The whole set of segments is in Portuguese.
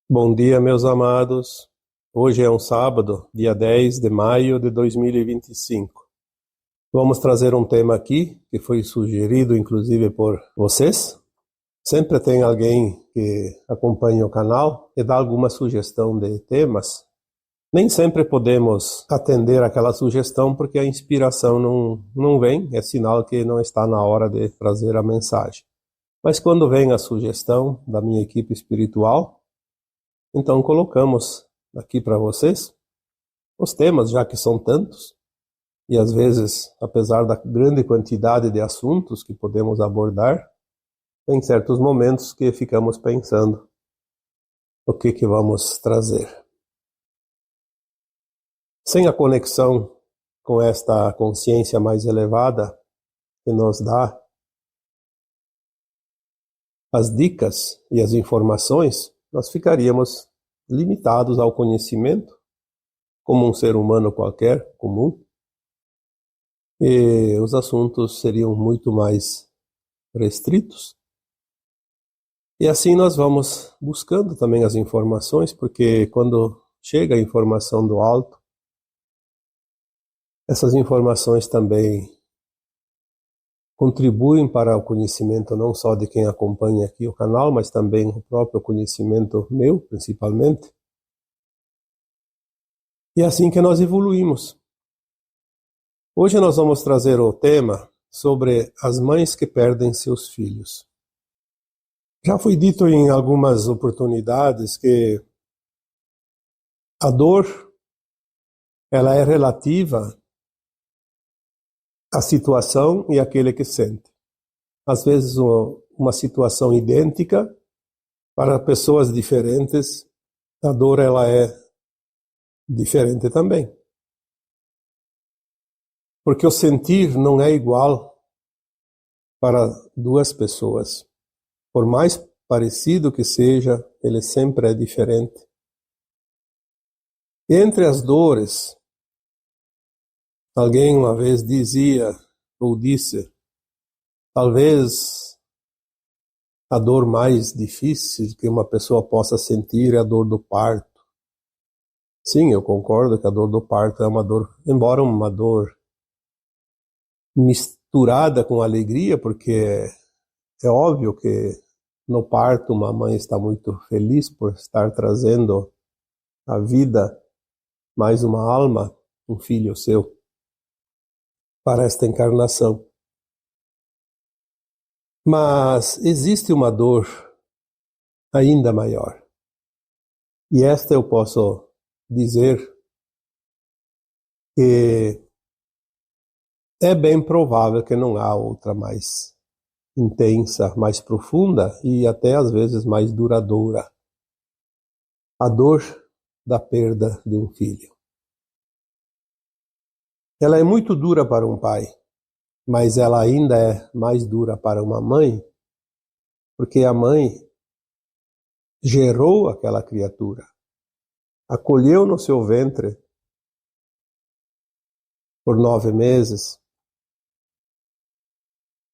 Bom dia, meus amados. Hoje é um sábado, dia 10 de maio de 2025. Vamos trazer um tema aqui que foi sugerido inclusive por vocês. Sempre tem alguém que acompanha o canal e dá alguma sugestão de temas. Nem sempre podemos atender aquela sugestão porque a inspiração não vem, é sinal que não está na hora de trazer a mensagem. Mas quando vem a sugestão da minha equipe espiritual, então colocamos aqui para vocês os temas, já que são tantos, e às vezes, apesar da grande quantidade de assuntos que podemos abordar, tem certos momentos que ficamos pensando o que vamos trazer. Sem a conexão com esta consciência mais elevada que nos dá as dicas e as informações, nós ficaríamos limitados ao conhecimento, como um ser humano qualquer, comum, e os assuntos seriam muito mais restritos. E assim nós vamos buscando também as informações, porque quando chega a informação do alto, essas informações também contribuem para o conhecimento não só de quem acompanha aqui o canal, mas também o próprio conhecimento meu, principalmente. E é assim que nós evoluímos. Hoje nós vamos trazer o tema sobre as mães que perdem seus filhos. Já foi dito em algumas oportunidades que a dor ela é relativa à situação e àquele que sente. Às vezes uma situação idêntica para pessoas diferentes, a dor ela é diferente também. Porque o sentir não é igual para duas pessoas. Por mais parecido que seja, ele sempre é diferente. Entre as dores, alguém uma vez dizia ou disse, talvez a dor mais difícil que uma pessoa possa sentir é a dor do parto. Sim, eu concordo que a dor do parto é uma dor, embora uma dor misturada com alegria, porque é óbvio que no parto uma mãe está muito feliz por estar trazendo à vida mais uma alma, um filho seu, para esta encarnação. Mas existe uma dor ainda maior. E esta eu posso dizer que é bem provável que não há outra mais intensa, mais profunda e até às vezes mais duradoura. A dor da perda de um filho. Ela é muito dura para um pai, mas ela ainda é mais dura para uma mãe, porque a mãe gerou aquela criatura, acolheu no seu ventre por 9 meses,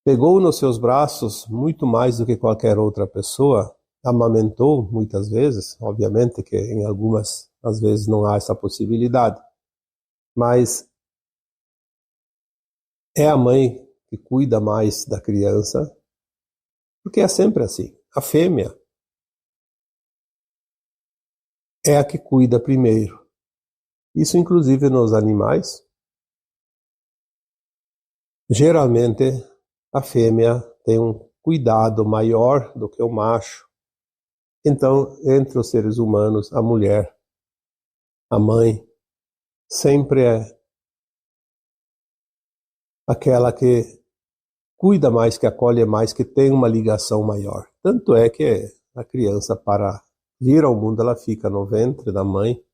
pegou nos seus braços muito mais do que qualquer outra pessoa, amamentou muitas vezes, obviamente que em algumas, às vezes não há essa possibilidade, mas é a mãe que cuida mais da criança, porque é sempre assim. A fêmea é a que cuida primeiro. Isso inclusive nos animais. Geralmente a fêmea tem um cuidado maior do que o macho. Então, entre os seres humanos, a mulher, a mãe, sempre é aquela que cuida mais, que acolhe mais, que tem uma ligação maior. Tanto é que a criança, para vir ao mundo, ela fica no ventre da mãe,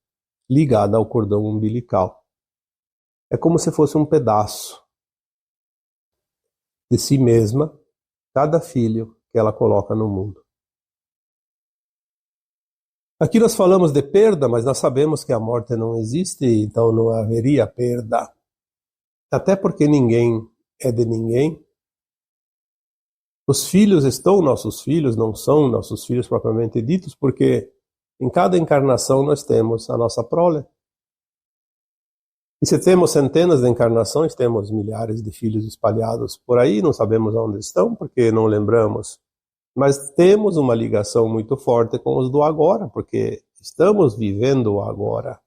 ligada ao cordão umbilical. É como se fosse um pedaço de si mesma, cada filho que ela coloca no mundo. Aqui nós falamos de perda, mas nós sabemos que a morte não existe, então não haveria perda. Até porque ninguém é de ninguém. Os filhos estão nossos filhos, não são nossos filhos propriamente ditos, porque Em cada encarnação nós temos a nossa prole. E se temos centenas de encarnações, temos milhares de filhos espalhados por aí, não sabemos onde estão, porque não lembramos. Mas temos uma ligação muito forte com os do agora, porque estamos vivendo o agora.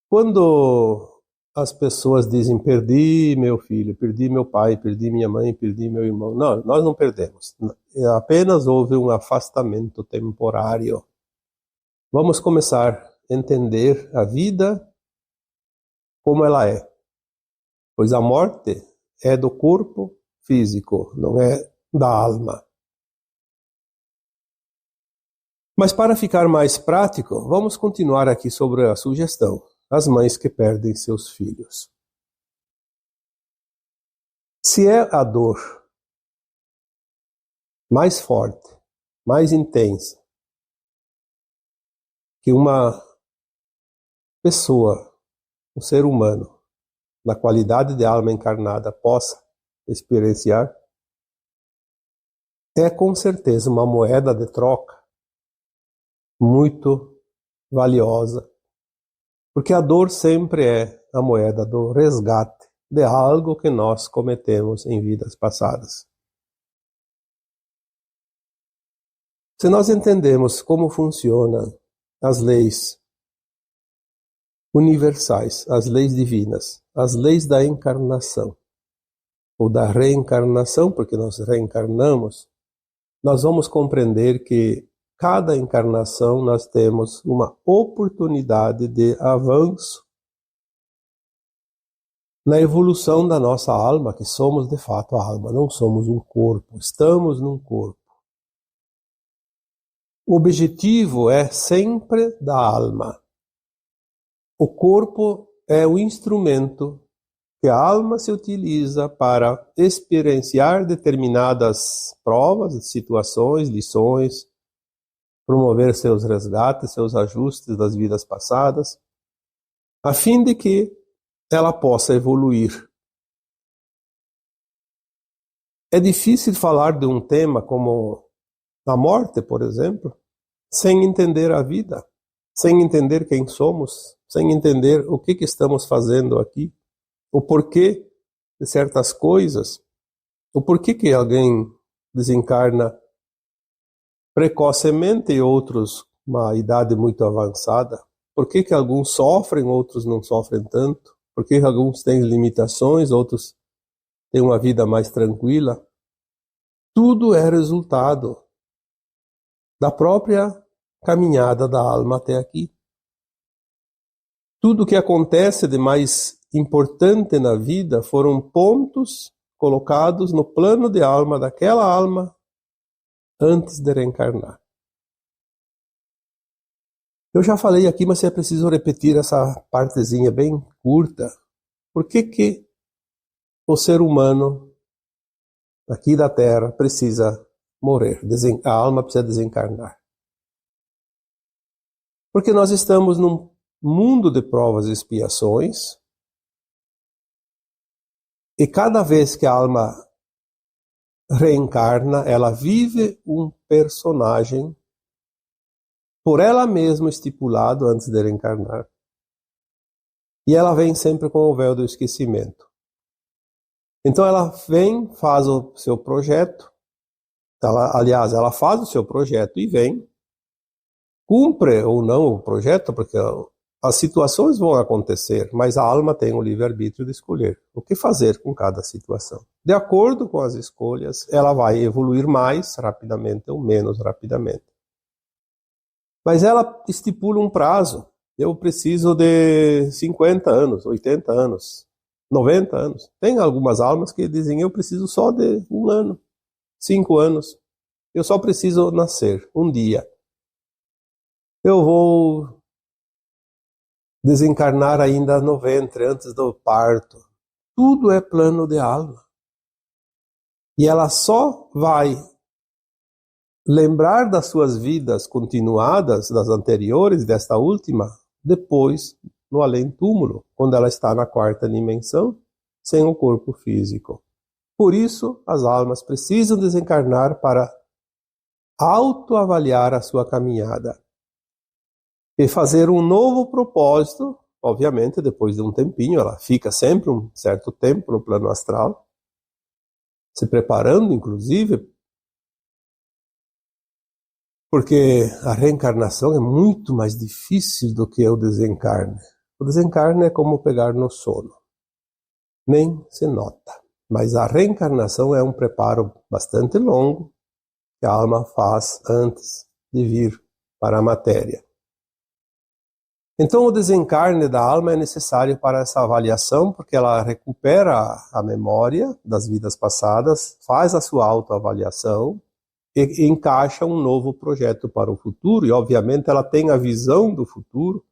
Quando as pessoas dizem, perdi meu filho, perdi meu pai, perdi minha mãe, perdi meu irmão. Não, nós não perdemos. Apenas houve um afastamento temporário. Vamos começar a entender a vida como ela é. Pois a morte é do corpo físico, não é da alma. Mas para ficar mais prático, vamos continuar aqui sobre a sugestão. As mães que perdem seus filhos. Se é a dor mais forte, mais intensa, que uma pessoa, um ser humano, na qualidade de alma encarnada, possa experienciar, é com certeza uma moeda de troca muito valiosa. Porque a dor sempre é a moeda do resgate de algo que nós cometemos em vidas passadas. Se nós entendemos como funcionam as leis universais, as leis divinas, as leis da encarnação, ou da reencarnação, porque nós reencarnamos, nós vamos compreender que cada encarnação nós temos uma oportunidade de avanço na evolução da nossa alma, que somos de fato a alma, não somos um corpo, estamos num corpo. O objetivo é sempre da alma. O corpo é o instrumento que a alma se utiliza para experienciar determinadas provas, situações, lições, promover seus resgates, seus ajustes das vidas passadas, a fim de que ela possa evoluir. É difícil falar de um tema como a morte, por exemplo, sem entender a vida, sem entender quem somos, sem entender o que estamos fazendo aqui, o porquê de certas coisas, o porquê que alguém desencarna precocemente e outros uma idade muito avançada, por que alguns sofrem, outros não sofrem tanto, por que alguns têm limitações, outros têm uma vida mais tranquila. Tudo é resultado da própria caminhada da alma até aqui. Tudo que acontece de mais importante na vida foram pontos colocados no plano de alma daquela alma antes de reencarnar. Eu já falei aqui, mas é preciso repetir essa partezinha bem curta. Por que o ser humano aqui da Terra precisa morrer? A alma precisa desencarnar. Porque nós estamos num mundo de provas e expiações, e cada vez que a alma reencarna, ela vive um personagem por ela mesma estipulado antes de reencarnar. E ela vem sempre com o véu do esquecimento. Então ela vem, faz o seu projeto, ela faz o seu projeto e vem, cumpre ou não o projeto, porque as situações vão acontecer, mas a alma tem o livre-arbítrio de escolher o que fazer com cada situação. De acordo com as escolhas, ela vai evoluir mais rapidamente ou menos rapidamente. Mas ela estipula um prazo. Eu preciso de 50 anos, 80 anos, 90 anos. Tem algumas almas que dizem, eu preciso só de 1 ano, 5 anos. Eu só preciso nascer um dia. Eu vou desencarnar ainda no ventre, antes do parto. Tudo é plano de alma. E ela só vai lembrar das suas vidas continuadas, das anteriores, desta última, depois, no além-túmulo, quando ela está na 4ª dimensão, sem o corpo físico. Por isso, as almas precisam desencarnar para autoavaliar a sua caminhada e fazer um novo propósito. Obviamente, depois de um tempinho, ela fica sempre um certo tempo no plano astral, se preparando, inclusive, porque a reencarnação é muito mais difícil do que o desencarne. O desencarne é como pegar no sono. Nem se nota. Mas a reencarnação é um preparo bastante longo que a alma faz antes de vir para a matéria. Então o desencarne da alma é necessário para essa avaliação, porque ela recupera a memória das vidas passadas, faz a sua autoavaliação e encaixa um novo projeto para o futuro, e obviamente ela tem a visão do futuro.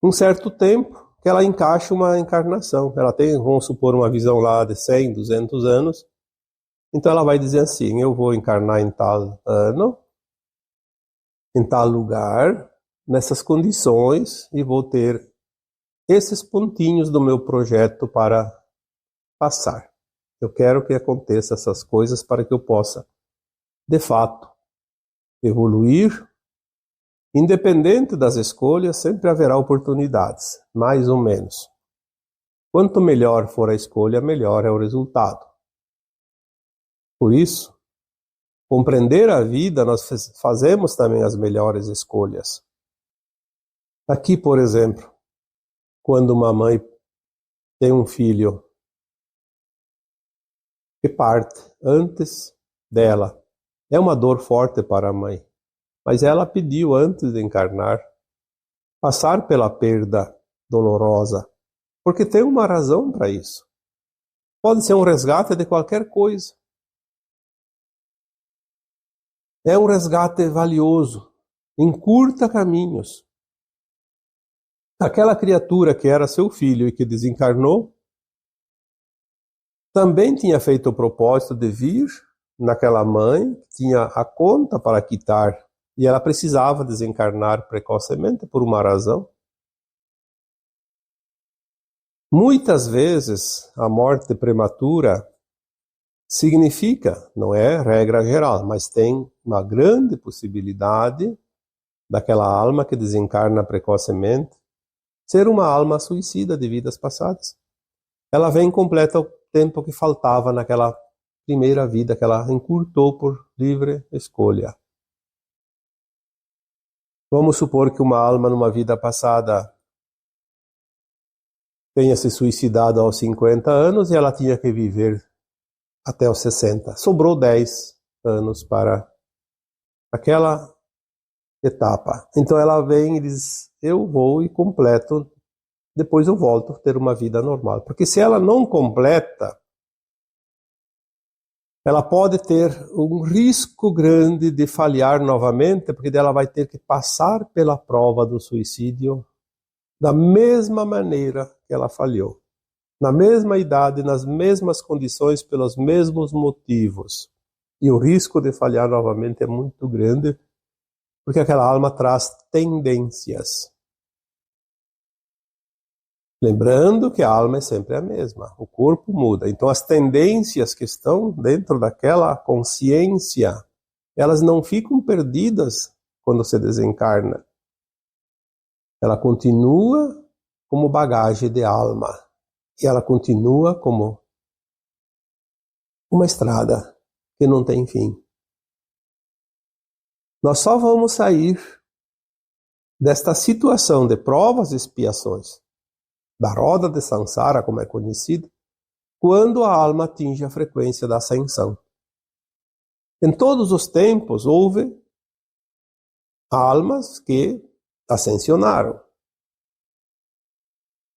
Um certo tempo que ela encaixa uma encarnação. Ela tem, vamos supor, uma visão lá de 100, 200 anos. Então ela vai dizer assim, eu vou encarnar em tal ano, em tal lugar, nessas condições, e vou ter esses pontinhos do meu projeto para passar. Eu quero que aconteça essas coisas para que eu possa, de fato, evoluir. Independente das escolhas, sempre haverá oportunidades, mais ou menos. Quanto melhor for a escolha, melhor é o resultado. Por isso, compreender a vida, nós fazemos também as melhores escolhas. Aqui, por exemplo, quando uma mãe tem um filho que parte antes dela, é uma dor forte para a mãe, mas ela pediu antes de encarnar passar pela perda dolorosa, porque tem uma razão para isso. Pode ser um resgate de qualquer coisa. É um resgate valioso, encurta caminhos. Aquela criatura que era seu filho e que desencarnou, também tinha feito o propósito de vir naquela mãe, tinha a conta para quitar, e ela precisava desencarnar precocemente por uma razão. Muitas vezes a morte prematura significa, não é regra geral, mas tem uma grande possibilidade daquela alma que desencarna precocemente ser uma alma suicida de vidas passadas. Ela vem e completa o tempo que faltava naquela primeira vida que ela encurtou por livre escolha. Vamos supor que uma alma numa vida passada tenha se suicidado aos 50 anos e ela tinha que viver até os 60. Sobrou 10 anos para aquela etapa. Então ela vem e diz, eu vou e completo, depois eu volto a ter uma vida normal. Porque se ela não completa, ela pode ter um risco grande de falhar novamente, porque ela vai ter que passar pela prova do suicídio da mesma maneira que ela falhou. Na mesma idade, nas mesmas condições, pelos mesmos motivos. E o risco de falhar novamente é muito grande, porque aquela alma traz tendências. Lembrando que a alma é sempre a mesma, o corpo muda. Então as tendências que estão dentro daquela consciência, elas não ficam perdidas quando se desencarna. Ela continua como bagagem de alma. E ela continua como uma estrada que não tem fim. Nós só vamos sair desta situação de provas e expiações, da roda de Sansara, como é conhecido, quando a alma atinge a frequência da ascensão. Em todos os tempos houve almas que ascensionaram.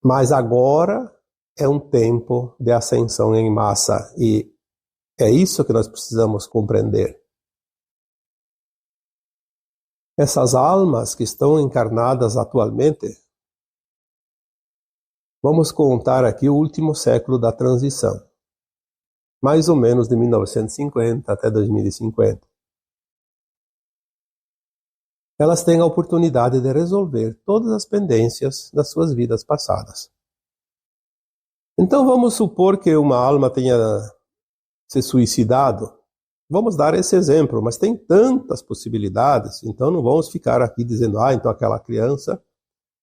Mas agora é um tempo de ascensão em massa e é isso que nós precisamos compreender. Essas almas que estão encarnadas atualmente, vamos contar aqui o último século da transição, mais ou menos de 1950 até 2050. Elas têm a oportunidade de resolver todas as pendências das suas vidas passadas. Então vamos supor que uma alma tenha se suicidado Vamos dar esse exemplo, mas tem tantas possibilidades, então não vamos ficar aqui dizendo, então aquela criança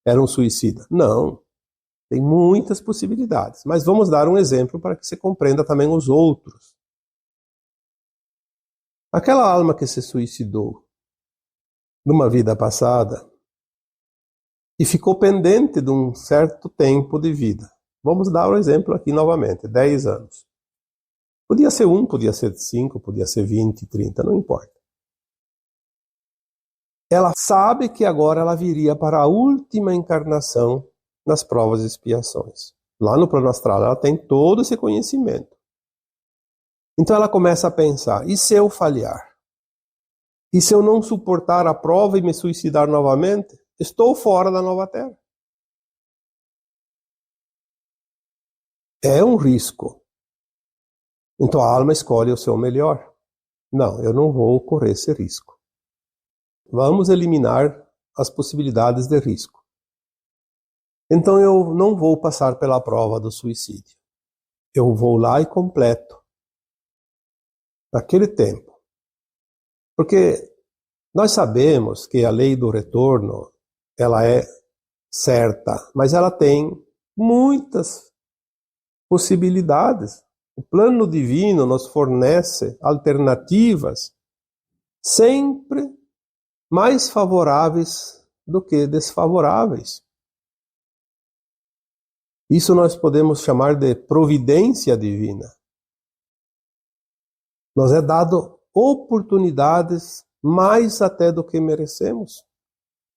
era um suicida. Não, tem muitas possibilidades, mas vamos dar um exemplo para que você compreenda também os outros. Aquela alma que se suicidou numa vida passada e ficou pendente de um certo tempo de vida. Vamos dar o exemplo aqui novamente, 10 anos. Podia ser 1, podia ser 5, podia ser 20, 30, não importa. Ela sabe que agora ela viria para a última encarnação nas provas e expiações. Lá no plano astral ela tem todo esse conhecimento. Então ela começa a pensar, e se eu falhar? E se eu não suportar a prova e me suicidar novamente? Estou fora da nova Terra. É um risco. Então a alma escolhe o seu melhor. Não, eu não vou correr esse risco. Vamos eliminar as possibilidades de risco. Então eu não vou passar pela prova do suicídio. Eu vou lá e completo. Naquele tempo. Porque nós sabemos que a lei do retorno, ela é certa, mas ela tem muitas possibilidades. O plano divino nos fornece alternativas sempre mais favoráveis do que desfavoráveis. Isso nós podemos chamar de providência divina. Nos é dado oportunidades mais até do que merecemos.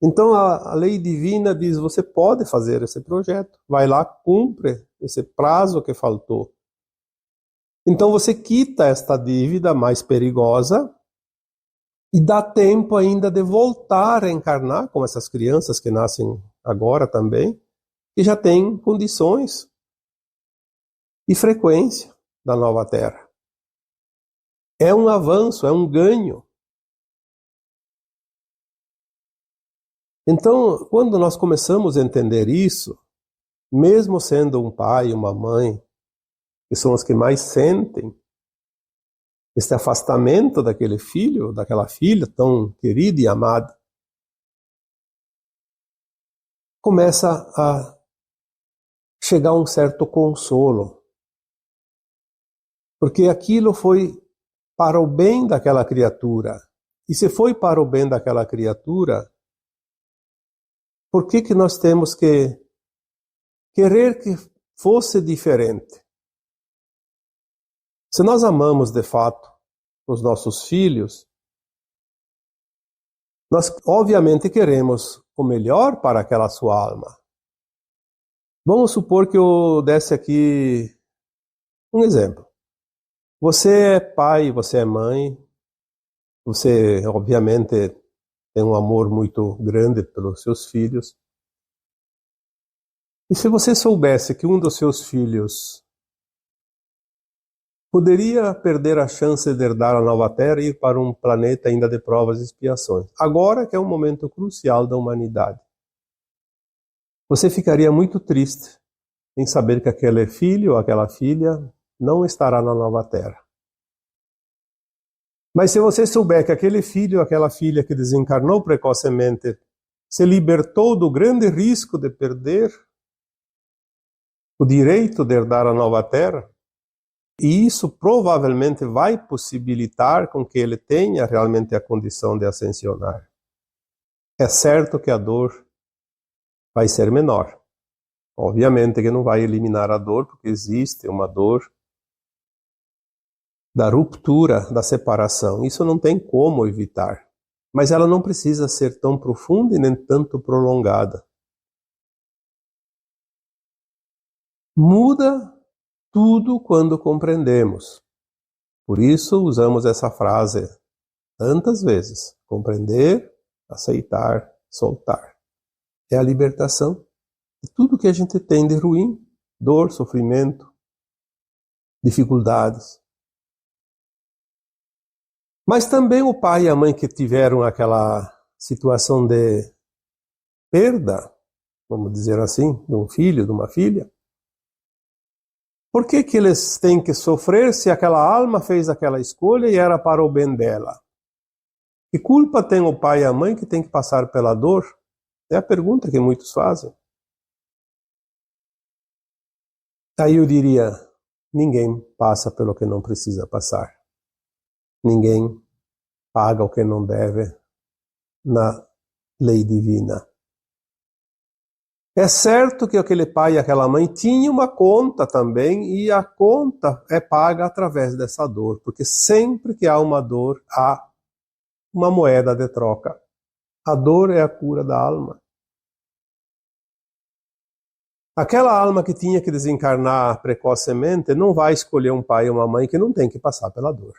Então a lei divina diz, você pode fazer esse projeto, vai lá, cumpre esse prazo que faltou. Então você quita esta dívida mais perigosa e dá tempo ainda de voltar a encarnar, como essas crianças que nascem agora também, que já têm condições e frequência da nova Terra. É um avanço, é um ganho. Então, quando nós começamos a entender isso, mesmo sendo um pai e uma mãe, que são os que mais sentem este afastamento daquele filho, daquela filha tão querida e amada, começa a chegar um certo consolo. Porque aquilo foi para o bem daquela criatura. E se foi para o bem daquela criatura, por que nós temos que querer que fosse diferente? Se nós amamos de fato os nossos filhos, nós obviamente queremos o melhor para aquela sua alma. Vamos supor que eu desse aqui um exemplo. Você é pai, você é mãe, você obviamente tem um amor muito grande pelos seus filhos. E se você soubesse que um dos seus filhos poderia perder a chance de herdar a nova Terra e ir para um planeta ainda de provas e expiações, agora que é um momento crucial da humanidade, você ficaria muito triste em saber que aquele filho ou aquela filha não estará na nova Terra. Mas se você souber que aquele filho ou aquela filha que desencarnou precocemente se libertou do grande risco de perder o direito de herdar a nova Terra, e isso provavelmente vai possibilitar com que ele tenha realmente a condição de ascensionar. É certo que a dor vai ser menor. Obviamente que não vai eliminar a dor, porque existe uma dor da ruptura, da separação. Isso não tem como evitar. Mas ela não precisa ser tão profunda e nem tanto prolongada. Muda tudo quando compreendemos. Por isso usamos essa frase tantas vezes. Compreender, aceitar, soltar. É a libertação de tudo que a gente tem de ruim, dor, sofrimento, dificuldades. Mas também o pai e a mãe que tiveram aquela situação de perda, vamos dizer assim, de um filho, de uma filha, Por que que eles têm que sofrer se aquela alma fez aquela escolha e era para o bem dela? Que culpa tem o pai e a mãe que tem que passar pela dor? É a pergunta que muitos fazem. Aí eu diria, ninguém passa pelo que não precisa passar. Ninguém paga o que não deve na lei divina. É certo que aquele pai e aquela mãe tinham uma conta também, e a conta é paga através dessa dor, porque sempre que há uma dor, há uma moeda de troca. A dor é a cura da alma. Aquela alma que tinha que desencarnar precocemente não vai escolher um pai e uma mãe que não tem que passar pela dor.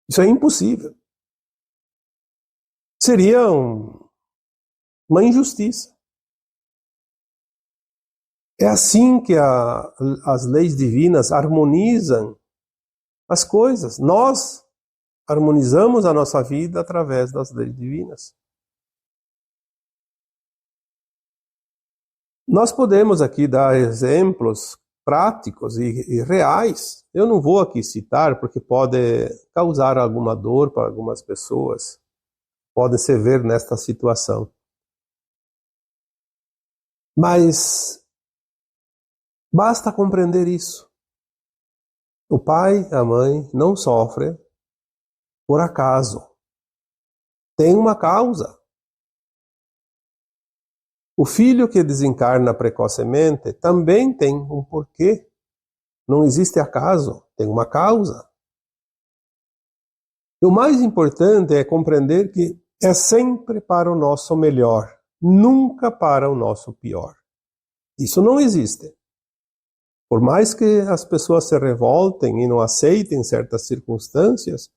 Isso é impossível. Seria uma injustiça. É assim que as leis divinas harmonizam as coisas. Nós harmonizamos a nossa vida através das leis divinas. Nós podemos aqui dar exemplos práticos e reais. Eu não vou aqui citar porque pode causar alguma dor para algumas pessoas. Podem se ver nesta situação. Mas basta compreender isso. O pai, a mãe não sofrem por acaso. Tem uma causa. O filho que desencarna precocemente também tem um porquê. Não existe acaso, tem uma causa. E o mais importante é compreender que é sempre para o nosso melhor, nunca para o nosso pior. Isso não existe. Por mais que as pessoas se revoltem e não aceitem certas circunstâncias,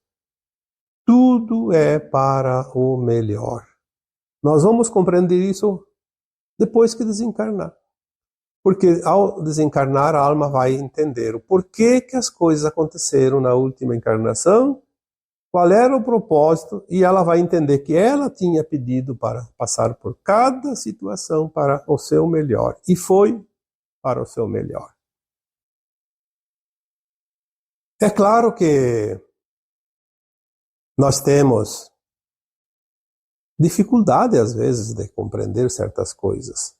tudo é para o melhor. Nós vamos compreender isso depois que desencarnar. Porque ao desencarnar, a alma vai entender o porquê que as coisas aconteceram na última encarnação, qual era o propósito, e ela vai entender que ela tinha pedido para passar por cada situação para o seu melhor. E foi para o seu melhor. É claro que nós temos dificuldade, às vezes, de compreender certas coisas.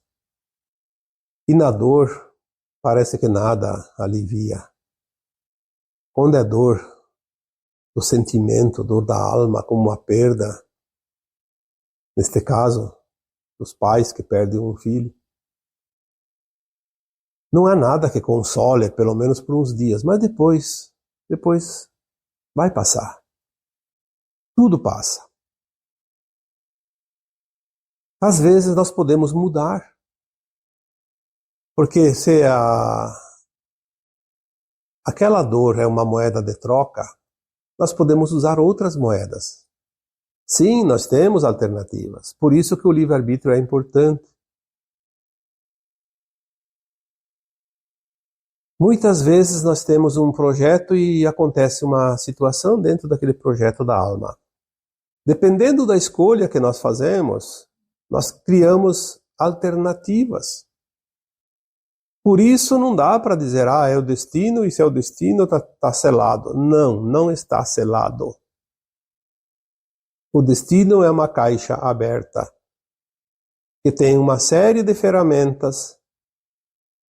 E na dor, parece que nada alivia. Quando é dor do sentimento, dor da alma, como uma perda, neste caso, dos pais que perdem um filho, não há nada que console, pelo menos por uns dias, mas depois vai passar. Tudo passa. Às vezes nós podemos mudar. Porque se aquela dor é uma moeda de troca, nós podemos usar outras moedas. Sim, nós temos alternativas. Por isso que o livre-arbítrio é importante. Muitas vezes nós temos um projeto e acontece uma situação dentro daquele projeto da alma. Dependendo da escolha que nós fazemos, nós criamos alternativas. Por isso não dá para dizer, é o destino, e se é o destino está selado. Não, não está selado. O destino é uma caixa aberta, que tem uma série de ferramentas,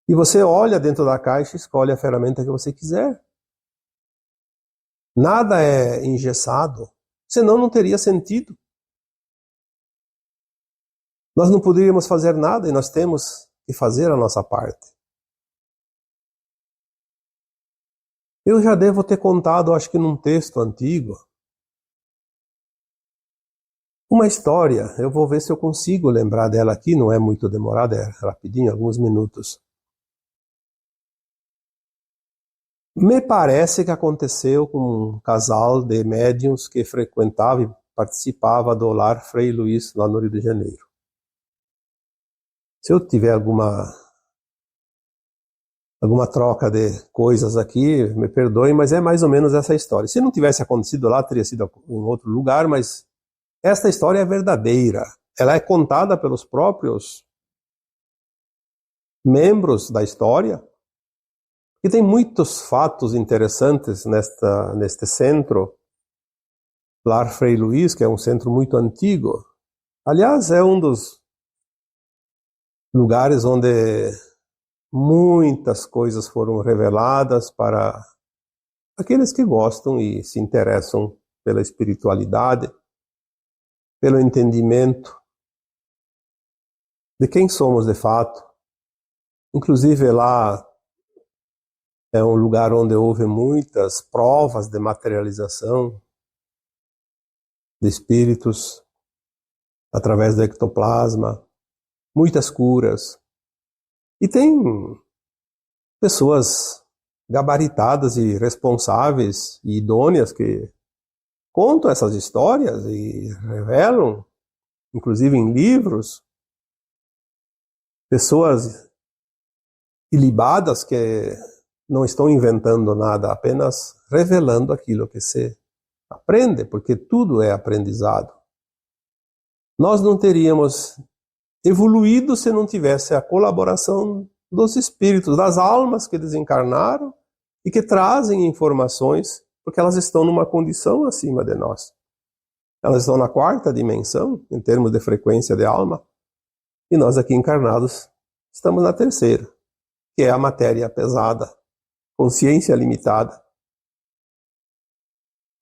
e você olha dentro da caixa e escolhe a ferramenta que você quiser. Nada é engessado, senão não teria sentido. Nós não poderíamos fazer nada e nós temos que fazer a nossa parte. Eu já devo ter contado, acho que num texto antigo, uma história. Eu vou ver se eu consigo lembrar dela aqui, não é muito demorada, é rapidinho, alguns minutos. Me parece que aconteceu com um casal de médiuns que frequentava e participava do Lar Frei Luís, lá no Rio de Janeiro. Se eu tiver alguma troca de coisas aqui, me perdoem, mas é mais ou menos essa história. Se não tivesse acontecido lá, teria sido em outro lugar, mas esta história é verdadeira. Ela é contada pelos próprios membros da história. E tem muitos fatos interessantes neste centro, Lar Frei Luís, que é um centro muito antigo. Aliás, é um dos lugares onde muitas coisas foram reveladas para aqueles que gostam e se interessam pela espiritualidade, pelo entendimento de quem somos de fato. Inclusive lá é um lugar onde houve muitas provas de materialização de espíritos através do ectoplasma, muitas curas. E tem pessoas gabaritadas e responsáveis e idôneas que contam essas histórias e revelam, inclusive em livros, pessoas ilibadas que não estão inventando nada, apenas revelando aquilo que se aprende, porque tudo é aprendizado. Nós não teríamos evoluído se não tivesse a colaboração dos espíritos, das almas que desencarnaram e que trazem informações, porque elas estão numa condição acima de nós. Elas estão na 4ª dimensão, em termos de frequência de alma, e nós aqui encarnados estamos na 3ª, que é a matéria pesada, consciência limitada.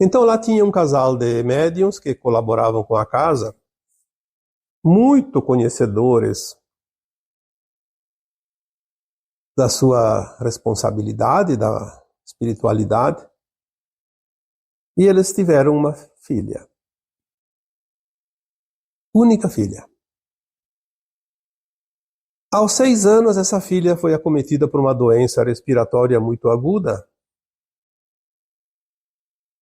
Então lá tinha um casal de médiuns que colaboravam com a casa, muito conhecedores da sua responsabilidade, da espiritualidade, e eles tiveram uma filha. Única filha. Aos 6 anos, essa filha foi acometida por uma doença respiratória muito aguda.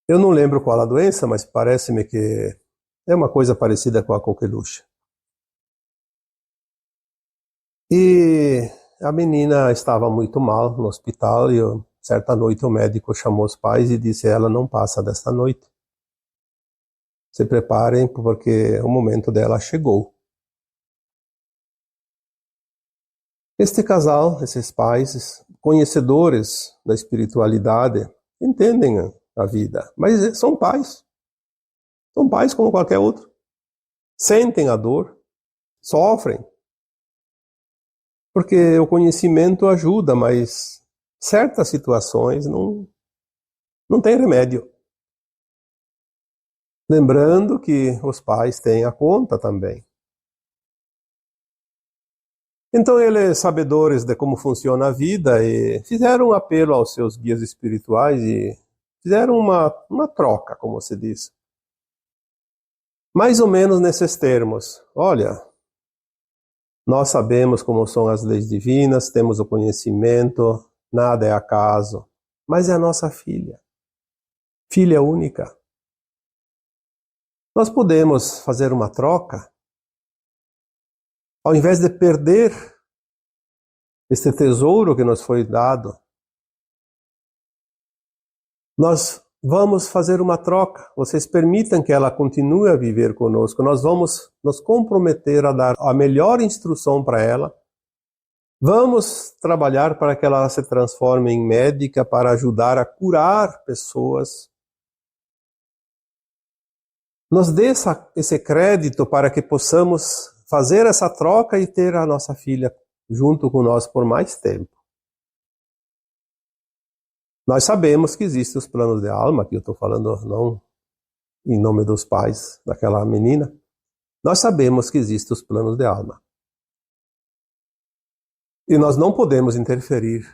Eu não lembro qual a doença, mas parece-me que é uma coisa parecida com a coqueluche. E a menina estava muito mal no hospital e certa noite o médico chamou os pais e disse: ela não passa desta noite. Se preparem porque o momento dela chegou. Este casal, esses pais, conhecedores da espiritualidade, entendem a vida, mas são pais. São pais como qualquer outro. Sentem a dor, sofrem. Porque o conhecimento ajuda, mas certas situações não tem remédio. Lembrando que os pais têm a conta também. Então eles, sabedores de como funciona a vida, e fizeram um apelo aos seus guias espirituais e fizeram uma troca, como se diz. Mais ou menos nesses termos. Olha, nós sabemos como são as leis divinas, temos o conhecimento, nada é acaso, mas é a nossa filha. Filha única. Nós podemos fazer uma troca. Ao invés de perder este tesouro que nos foi dado, nós vamos fazer uma troca. Vocês permitam que ela continue a viver conosco. Nós vamos nos comprometer a dar a melhor instrução para ela. Vamos trabalhar para que ela se transforme em médica para ajudar a curar pessoas. Nos dê esse crédito para que possamos fazer essa troca e ter a nossa filha junto com nós por mais tempo. Nós sabemos que existem os planos de alma, que eu estou falando não em nome dos pais daquela menina. Nós sabemos que existem os planos de alma. E nós não podemos interferir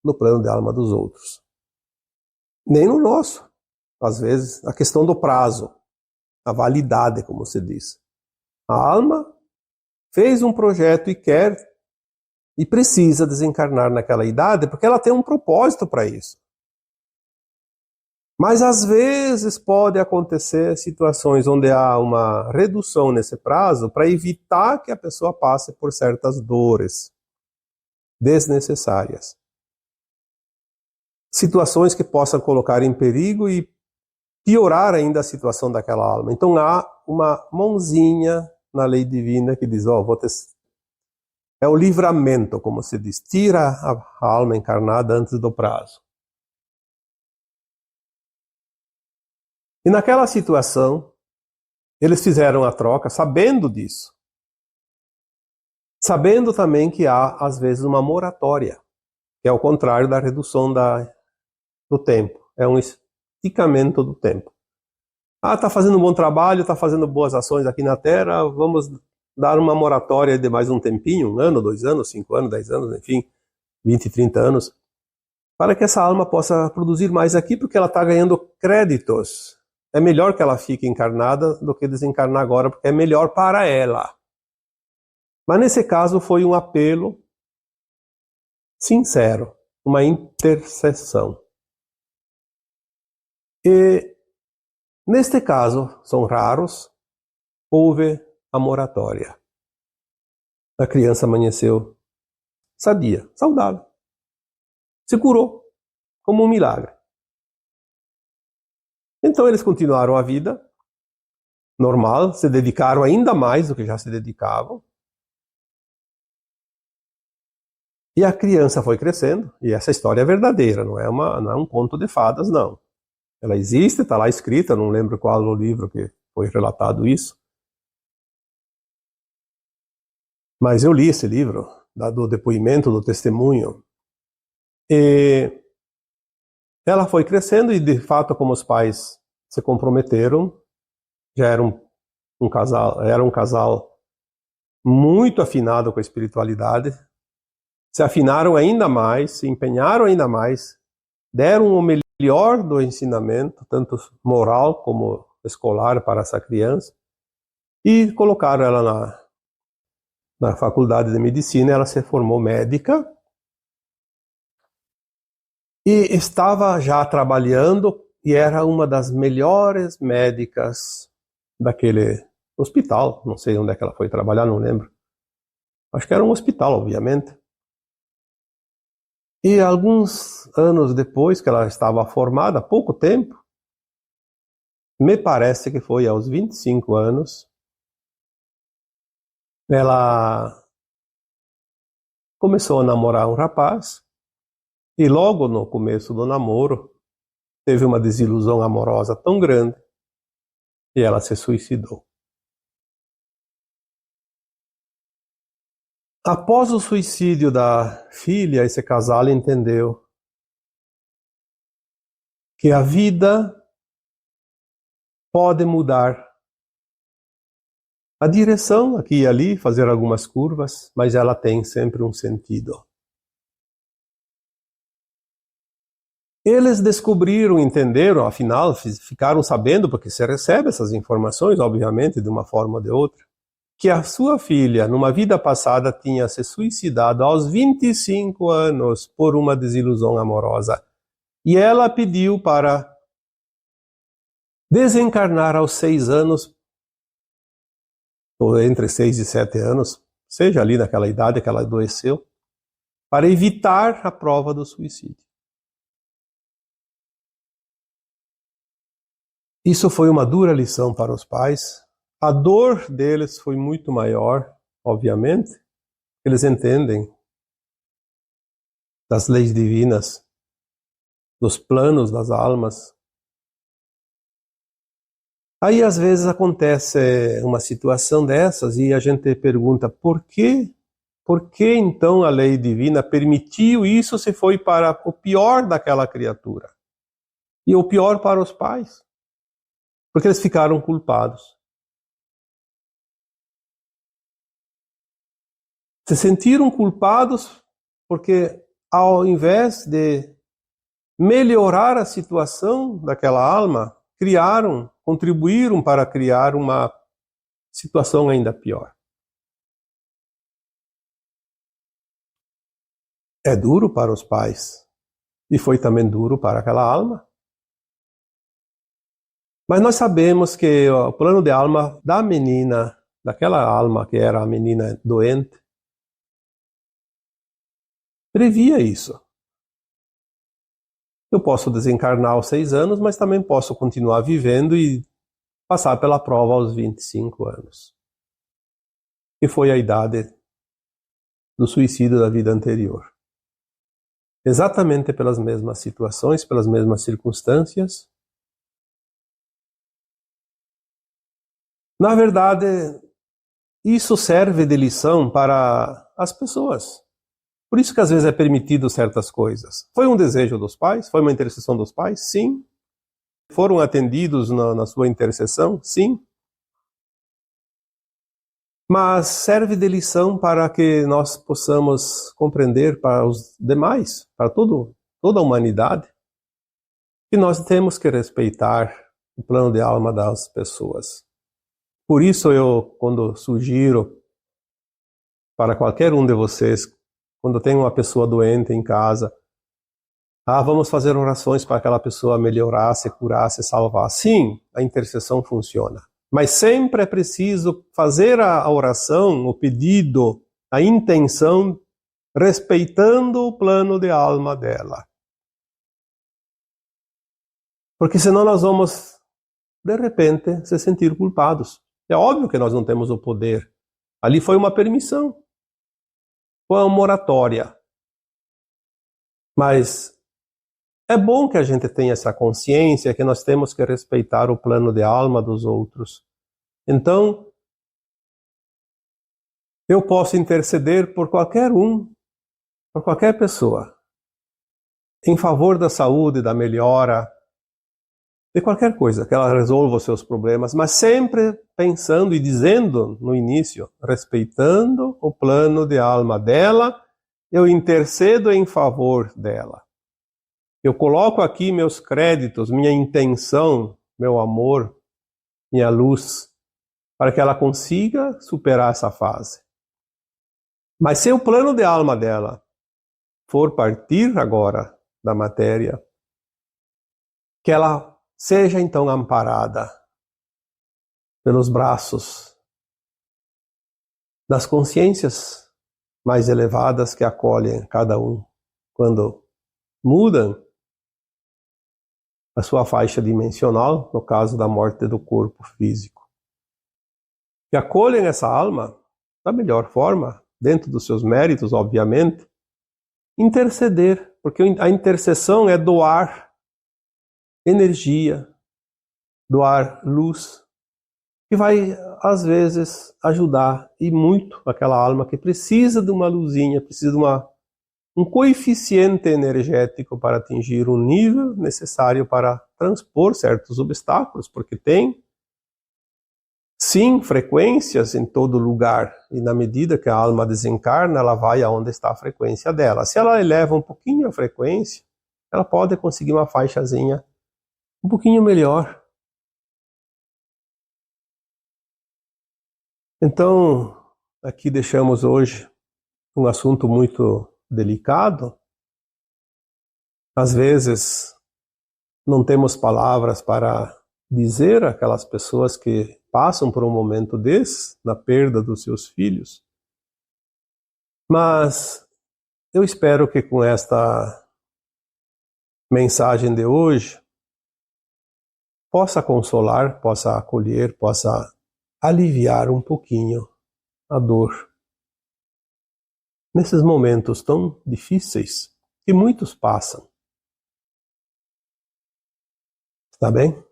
no plano de alma dos outros. Nem no nosso. Às vezes, a questão do prazo, a validade, como se diz. A alma fez um projeto e quer e precisa desencarnar naquela idade porque ela tem um propósito para isso. Mas às vezes pode acontecer situações onde há uma redução nesse prazo para evitar que a pessoa passe por certas dores desnecessárias. Situações que possam colocar em perigo e piorar ainda a situação daquela alma. Então há uma mãozinha na lei divina que diz, vou É o livramento, como se diz, tira a alma encarnada antes do prazo. E naquela situação, eles fizeram a troca sabendo disso. Sabendo também que há, às vezes, uma moratória, que é o contrário da redução do tempo. É um esticamento do tempo. Está fazendo um bom trabalho, está fazendo boas ações aqui na Terra, vamos dar uma moratória de mais um tempinho, 1 ano, 2 anos, 5 anos, 10 anos, enfim, 20, 30 anos, para que essa alma possa produzir mais aqui, porque ela está ganhando créditos. É melhor que ela fique encarnada do que desencarnar agora, porque é melhor para ela. Mas nesse caso foi um apelo sincero, uma intercessão. E neste caso, são raros, houve a moratória. A criança amanheceu sadia, saudável. Se curou, como um milagre. Então eles continuaram a vida normal, se dedicaram ainda mais do que já se dedicavam. E a criança foi crescendo, e essa história é verdadeira, não é um conto de fadas, não. Ela existe, está lá escrita, não lembro qual o livro que foi relatado isso. Mas eu li esse livro, do depoimento, do testemunho. E ela foi crescendo e, de fato, como os pais se comprometeram, já era um casal muito afinado com a espiritualidade, se afinaram ainda mais, se empenharam ainda mais, deram o melhor do ensinamento, tanto moral como escolar para essa criança, e colocaram ela na faculdade de medicina. Ela se formou médica e estava já trabalhando e era uma das melhores médicas daquele hospital. Não sei onde é que ela foi trabalhar, não lembro. Acho que era um hospital, obviamente. E alguns anos depois que ela estava formada, pouco tempo, me parece que foi aos 25 anos, ela começou a namorar um rapaz e logo no começo do namoro teve uma desilusão amorosa tão grande e ela se suicidou. Após o suicídio da filha, esse casal entendeu que a vida pode mudar a direção aqui e ali, fazer algumas curvas, mas ela tem sempre um sentido. Eles descobriram, entenderam, afinal, ficaram sabendo, porque você recebe essas informações, obviamente, de uma forma ou de outra, que a sua filha, numa vida passada, tinha se suicidado aos 25 anos por uma desilusão amorosa. E ela pediu para desencarnar aos 6 anos, ou entre 6 e 7 anos, seja ali naquela idade que ela adoeceu, para evitar a prova do suicídio. Isso foi uma dura lição para os pais. A dor deles foi muito maior, obviamente. Eles entendem das leis divinas, dos planos das almas. Aí às vezes acontece uma situação dessas e a gente pergunta por quê? Por que então a lei divina permitiu isso se foi para o pior daquela criatura? E o pior para os pais? Porque eles ficaram culpados. Se sentiram culpados porque, ao invés de melhorar a situação daquela alma, contribuíram para criar uma situação ainda pior. É duro para os pais e foi também duro para aquela alma. Mas nós sabemos que o plano de alma da menina, daquela alma que era a menina doente, previa isso. Eu posso desencarnar aos 6 anos, mas também posso continuar vivendo e passar pela prova aos 25 anos. E foi a idade do suicídio da vida anterior. Exatamente pelas mesmas situações, pelas mesmas circunstâncias. Na verdade, isso serve de lição para as pessoas. Por isso que às vezes é permitido certas coisas. Foi um desejo dos pais? Foi uma intercessão dos pais? Sim. Foram atendidos na sua intercessão? Sim. Mas serve de lição para que nós possamos compreender para os demais, para toda a humanidade, que nós temos que respeitar o plano de alma das pessoas. Por isso eu, quando sugiro para qualquer um de vocês, quando tem uma pessoa doente em casa, vamos fazer orações para aquela pessoa melhorar, se curar, se salvar. Sim, a intercessão funciona. Mas sempre é preciso fazer a oração, o pedido, a intenção, respeitando o plano de alma dela. Porque senão nós vamos, de repente, se sentir culpados. É óbvio que nós não temos o poder. Ali foi uma permissão. Foi uma moratória. Mas é bom que a gente tenha essa consciência que nós temos que respeitar o plano de alma dos outros. Então, eu posso interceder por qualquer um, por qualquer pessoa, em favor da saúde, da melhora, de qualquer coisa, que ela resolva os seus problemas, mas sempre pensando e dizendo no início, respeitando o plano de alma dela, eu intercedo em favor dela. Eu coloco aqui meus créditos, minha intenção, meu amor, minha luz, para que ela consiga superar essa fase. Mas se o plano de alma dela for partir agora da matéria, que ela seja então amparada pelos braços das consciências mais elevadas que acolhem cada um quando mudam a sua faixa dimensional, no caso da morte do corpo físico. Que acolhem essa alma da melhor forma, dentro dos seus méritos, obviamente, interceder, porque a intercessão é doar energia, doar luz, que vai, às vezes, ajudar, e muito, aquela alma que precisa de uma luzinha, precisa de um coeficiente energético para atingir um nível necessário para transpor certos obstáculos, porque tem, sim, frequências em todo lugar, e na medida que a alma desencarna, ela vai aonde está a frequência dela. Se ela eleva um pouquinho a frequência, ela pode conseguir uma faixazinha um pouquinho melhor. Então, aqui deixamos hoje um assunto muito delicado. Às vezes, não temos palavras para dizer àquelas pessoas que passam por um momento desse, na perda dos seus filhos. Mas eu espero que com esta mensagem de hoje possa consolar, possa acolher, possa aliviar um pouquinho a dor nesses momentos tão difíceis que muitos passam. Está bem?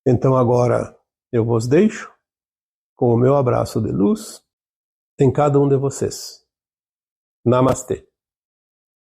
Então agora eu vos deixo com o meu abraço de luz em cada um de vocês. Namastê.